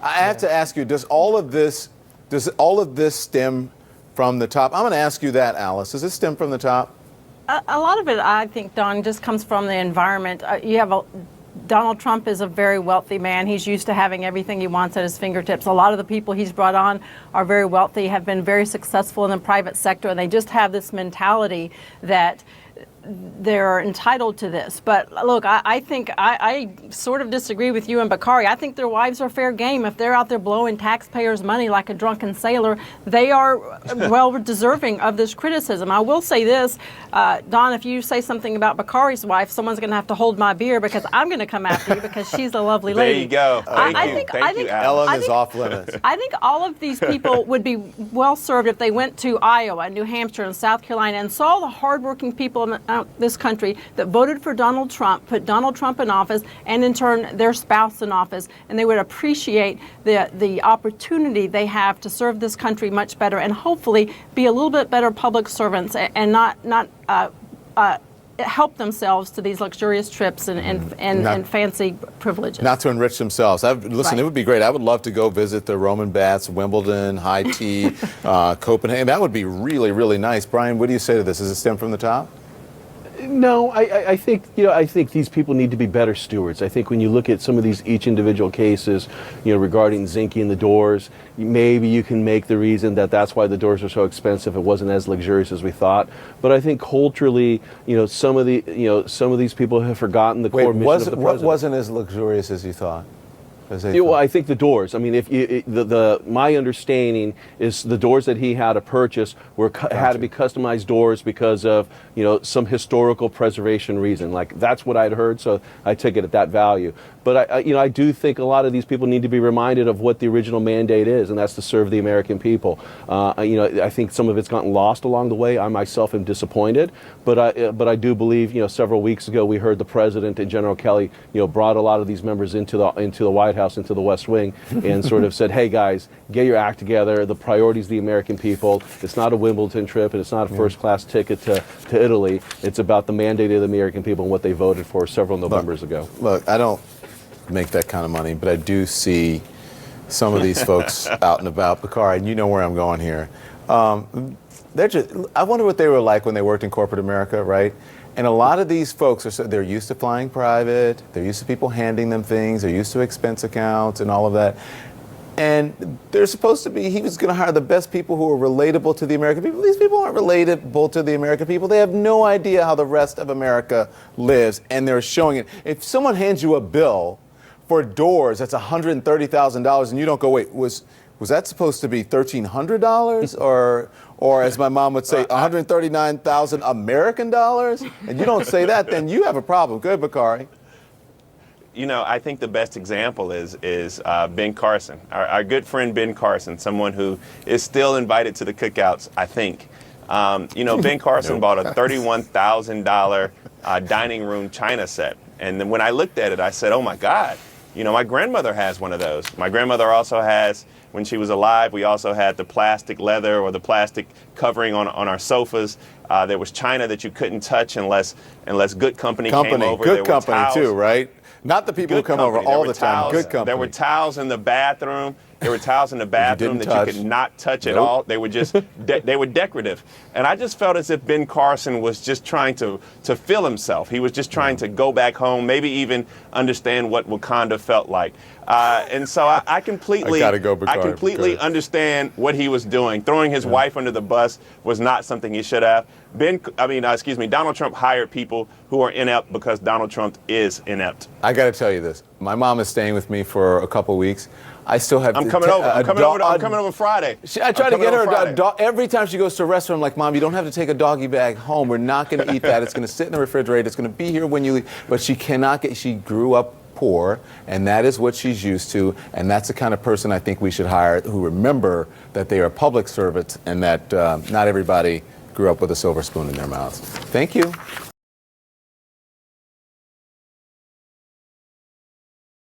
I have to ask you, does all of this stem from the top? I'm going to ask you that, Alice. Does this stem from the top? A lot of it, I think, Don, just comes from the environment. Donald Trump is a very wealthy man. He's used to having everything he wants at his fingertips. A lot of the people he's brought on are very wealthy, have been very successful in the private sector, and they just have this mentality that they're entitled to this. But look, I think I sort of disagree with you and Bakari. I think their wives are fair game. If they're out there blowing taxpayers' money like a drunken sailor, they are well deserving of this criticism. I will say this, Don, if you say something about Bakari's wife, someone's going to have to hold my beer because I'm going to come after you because she's a lovely lady. There you go. Thank you, Ellen is off limits. I think all of these people would be well served if they went to Iowa, New Hampshire, and South Carolina and saw the hardworking people in this country that voted for Donald Trump, put Donald Trump in office, and in turn their spouse in office, and they would appreciate the opportunity they have to serve this country much better and hopefully be a little bit better public servants and not help themselves to these luxurious trips and fancy privileges. Not to enrich themselves. Listen, It would be great. I would love to go visit the Roman baths, Wimbledon, high tea, Copenhagen. That would be really, really nice. Brian, what do you say to this? Does it stem from the top? No, I think I think these people need to be better stewards. I think when you look at some of each individual cases, regarding Zinke and the doors, maybe you can make the reason that that's why the doors are so expensive. It wasn't as luxurious as we thought. But I think culturally, some of these people have forgotten the core mission of the president. What wasn't as luxurious as you thought? Well, I think the doors. I mean, my understanding is the doors that he had to purchase had to be customized doors because of some historical preservation reason. Like that's what I'd heard, so I took it at that value. But I do think a lot of these people need to be reminded of what the original mandate is, and that's to serve the American people. I think some of it's gotten lost along the way. I myself am disappointed, but I do believe several weeks ago we heard the president and General Kelly brought a lot of these members into the White House, into the West Wing, and sort of said, hey guys, get your act together. The priority's the American people. It's not a Wimbledon trip, and it's not a first-class ticket to Italy. It's about the mandate of the American people and what they voted for several Novembers ago. Look, I don't make that kind of money, but I do see some of these folks out and about. Bakari, and you know where I'm going here. I wonder what they were like when they worked in corporate America, right? And a lot of these folks they're used to flying private, they're used to people handing them things, they're used to expense accounts and all of that. And they're supposed to be, he was going to hire the best people who are relatable to the American people. These people aren't relatable to the American people. They have no idea how the rest of America lives, and they're showing it. If someone hands you a bill for doors that's $130,000 and you don't go, wait, was that supposed to be $1,300 or as my mom would say, 139,000 American dollars? And you don't say that, then you have a problem. Go ahead, Bakari. I think the best example is Ben Carson, our good friend Ben Carson, someone who is still invited to the cookouts, I think. Ben Carson bought a $31,000 dining room china set. And then when I looked at it, I said, oh my God, my grandmother has one of those. My grandmother also has, when she was alive, we also had the plastic leather or the plastic covering on our sofas. There was china that you couldn't touch unless Good Company came over. Good Company too, right? Not the people who come over all the time. Good Company. There were towels in the bathroom. There were towels in the bathroom that you could not touch at all. They were just they were decorative. And I just felt as if Ben Carson was just trying to feel himself. He was just trying to go back home, maybe even understand what Wakanda felt like. And so I completely understand what he was doing. Throwing his wife under the bus was not something he should have. Donald Trump hired people who are inept because Donald Trump is inept. I got to tell you this. My mom is staying with me for a couple weeks. I still have. I'm coming over. I'm coming over Friday. I try to get her a dog. Every time she goes to a restaurant, I'm like, Mom, you don't have to take a doggy bag home. We're not going to eat that. It's going to sit in the refrigerator. It's going to be here when you leave. But she cannot get. She grew up poor, and that is what she's used to. And that's the kind of person I think we should hire who remember that they are public servants and that not everybody grew up with a silver spoon in their mouths. Thank you.